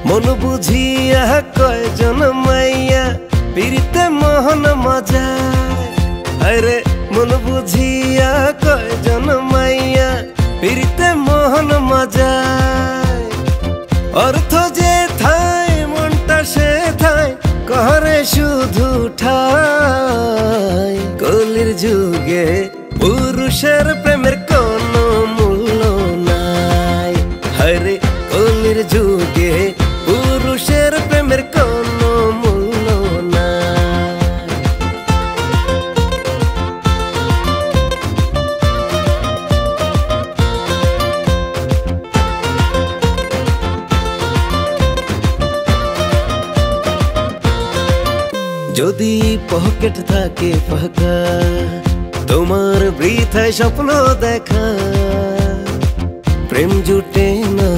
মন বুঝিয়া কয়জন মাইয়া পিরিতে মোহন মজায়। আরে মন বুঝিয়া কয়জন মাইয়া পিরিতে মোহন মজায়। অর্থ যে থায় মনটা সে থায় করে শুধু ঠাই। কলির যুগে পুরুষের প্রেমের কোনো মূল্য নাই। হরে কলির যুগে পুরুষের প্রেমের কোনো মূল্য নাই। যদি পকেট থাকে ফাঁকা তোমার বৃথায় স্বপ্ন দেখা। প্রেম জুটে না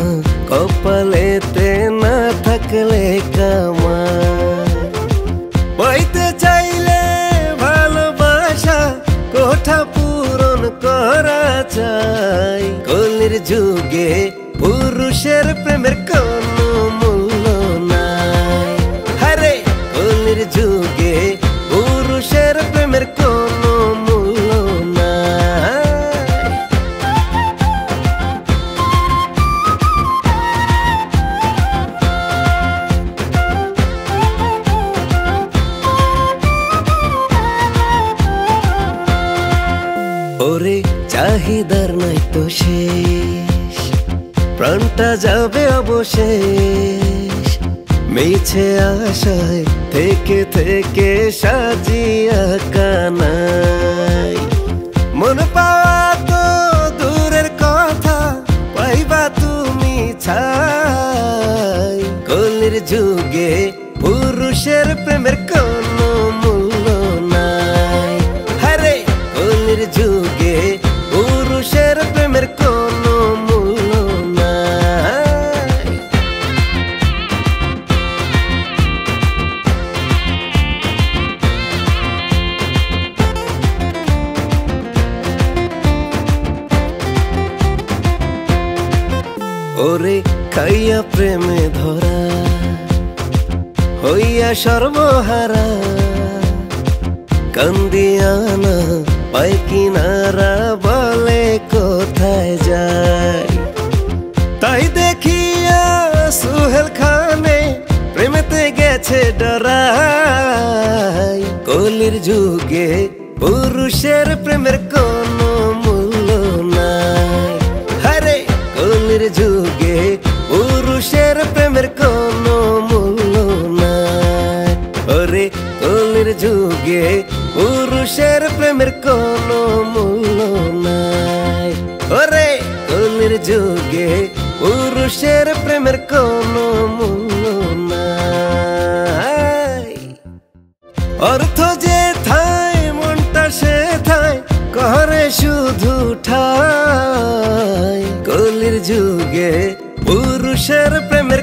কপালেতে না থাকলে কামাই। পাইতে চাইলে ভালোবাসা কোঠা পূরণ করা চাই। কলির যুগে পুরুষের প্রেমের কোনো মূল্য নাই। হরে কলির যুগে পুরুষের প্রেমের কোনো মূল্য নাই। ওরে চাহিদার নাই তো শেষ, প্রাণটা যাবে অবশেষ। মিছে আশায় থেকে থেকে সাজিয়া কানাই। মন পাওয়া তো দূরের কথা, পাইবা তুমি ছাই। কলির যুগে পুরুষের প্রেমের কোনো মূল্য নাই। হরে কলির যুগে পুরুষের প্রেমের কোনো মূল্য নাই। ওরে খাইয়া প্রেমে ধরা হইয়া সর্বহারা। কান্দিয়া না পাই কিনারা বলে কোথায় যায়। তাই দেখিয়া সুহেল খানে প্রেমেতে গেছে ডরাই। কলির যুগে পুরুষের প্রেমের কোনো মূল্য নাই। হরে কলির যুগে পুরুষের প্রেমের কোনো মূল্য নাই। ওরে কলির যুগে পুরুষের প্রেমের কোনো মূল্য নাই। ওরে কলির যুগে পুরুষের প্রেমের কোনো মূল্য নাই। অর্থ যে থায় মনটা সে থায় করে শুধু ঠাই। কলির যুগে পুরুষের প্রেমের